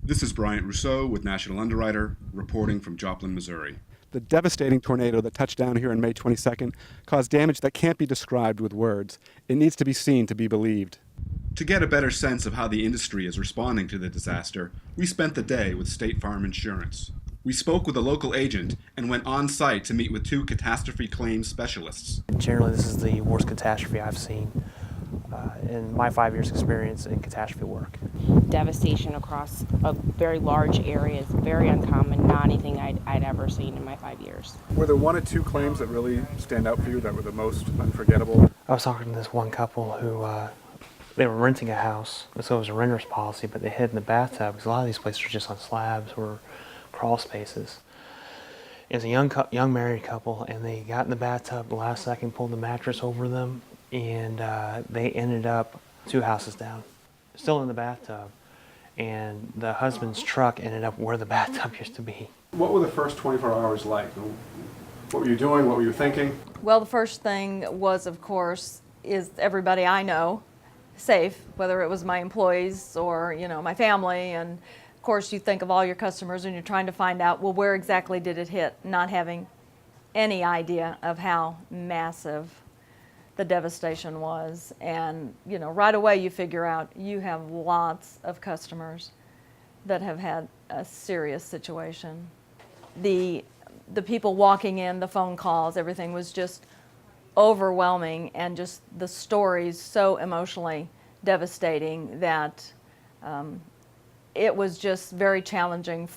This is Bryant Rousseau with National Underwriter, reporting from Joplin, Missouri. The devastating tornado that touched down here on May 22nd caused damage that can't be described with words. It needs to be seen to be believed. To get a better sense of how the industry is responding to the disaster, we spent the day with State Farm Insurance. We spoke with a local agent and went on site to meet with two catastrophe claims specialists. Generally, this is the worst catastrophe I've seen in my 5 years' experience in catastrophe work. Devastation across a very large area is very uncommon, not anything I'd ever seen in my 5 years. Were there one or two claims that really stand out for you that were the most unforgettable? I was talking to this one couple who they were renting a house, so it was a renter's policy, but they hid in the bathtub because a lot of these places are just on slabs or crawl spaces. It was a young married couple, and they got in the bathtub the last second, pulled the mattress over them, and they ended up 2 houses down, still in the bathtub. And the husband's truck ended up where the bathtub used to be. What were the first 24 hours like? What were you doing? What were you thinking? Well, the first thing was, of course, is everybody I know safe, whether it was my employees or, my family. And of course, you think of all your customers and you're trying to find out, well, where exactly did it hit? Not having any idea of how massive the devastation was. And, right away you figure out you have lots of customers that have had a serious situation. The people walking in, the phone calls, everything was just overwhelming, and just the stories so emotionally devastating that it was just very challenging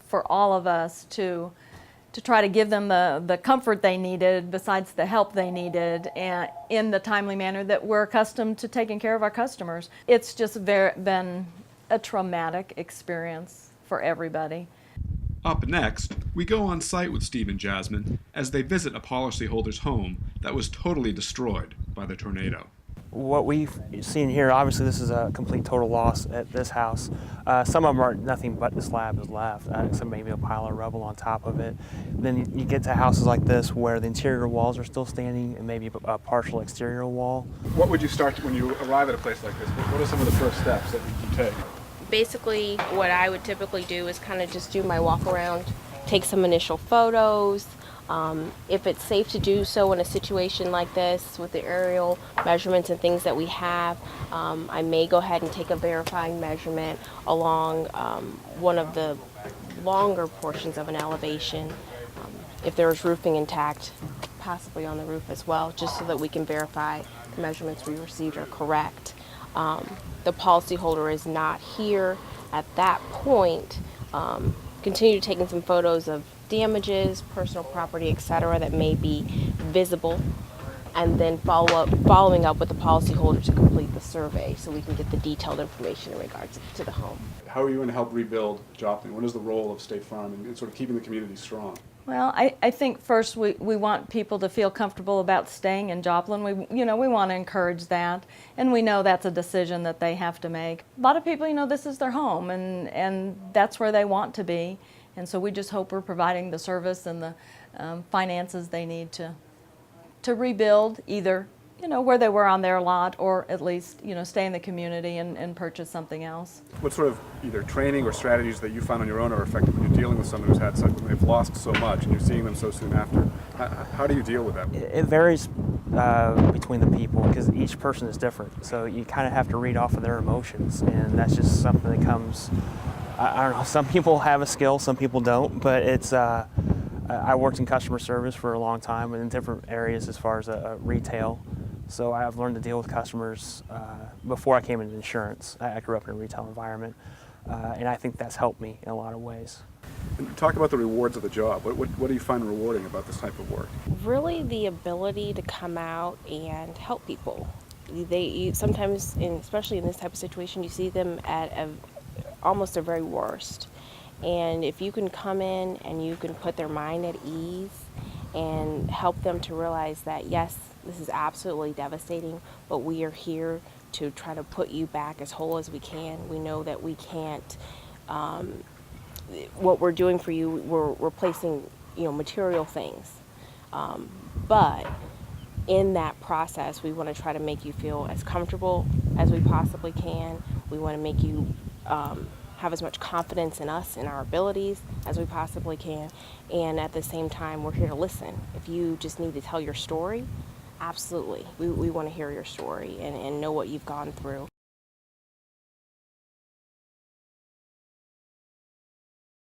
for all of us to try to give them the comfort they needed, besides the help they needed, and in the timely manner that we're accustomed to taking care of our customers. It's just been a traumatic experience for everybody. Up next, we go on site with Steve and Jasmine as they visit a policyholder's home that was totally destroyed by the tornado. What we've seen here, obviously this is a complete total loss at this house. Some of them are nothing but the slab is left, so maybe a pile of rubble on top of it. Then you get to houses like this where the interior walls are still standing and maybe a partial exterior wall. What would you start when you arrive at a place like this? What are some of the first steps that you take? Basically, what I would typically do is kind of just do my walk around, take some initial photos. If it's safe to do so in a situation like this with the aerial measurements and things that we have, I may go ahead and take a verifying measurement along one of the longer portions of an elevation. If there's roofing intact, possibly on the roof as well, just so that we can verify the measurements we received are correct. The policyholder is not here at that point. Continue taking some photos of damages, personal property, etc., that may be visible, and then following up with the policyholder to complete the survey so we can get the detailed information in regards to the home. How are you going to help rebuild Joplin? What is the role of State Farm in sort of keeping the community strong? Well, I think first we want people to feel comfortable about staying in Joplin. We want to encourage that, and we know that's a decision that they have to make. A lot of people, this is their home, and that's where they want to be, and so we just hope we're providing the service and the finances they need to rebuild, either where they were on their lot, or at least stay in the community and purchase something else. What sort of either training or strategies that you found on your own are effective when you're dealing with someone who's had such, when they've lost so much and you're seeing them so soon after? How do you deal with that? It varies between the people because each person is different. So you kind of have to read off of their emotions, and that's just something that comes. I don't know. Some people have a skill, some people don't. But it's. I worked in customer service for a long time in different areas as far as retail. So I've learned to deal with customers before I came into insurance. I grew up in a retail environment, and I think that's helped me in a lot of ways. And talk about the rewards of the job. What do you find rewarding about this type of work? Really, the ability to come out and help people. Sometimes, especially in this type of situation, you see them at almost their very worst. And if you can come in and you can put their mind at ease and help them to realize that, yes, this is absolutely devastating, but we are here to try to put you back as whole as we can. We know that we can't, what we're doing for you, we're replacing, material things. But in that process, we want to try to make you feel as comfortable as we possibly can. We want to make you have as much confidence in us and our abilities as we possibly can. And at the same time, we're here to listen. If you just need to tell your story, absolutely. We want to hear your story and know what you've gone through.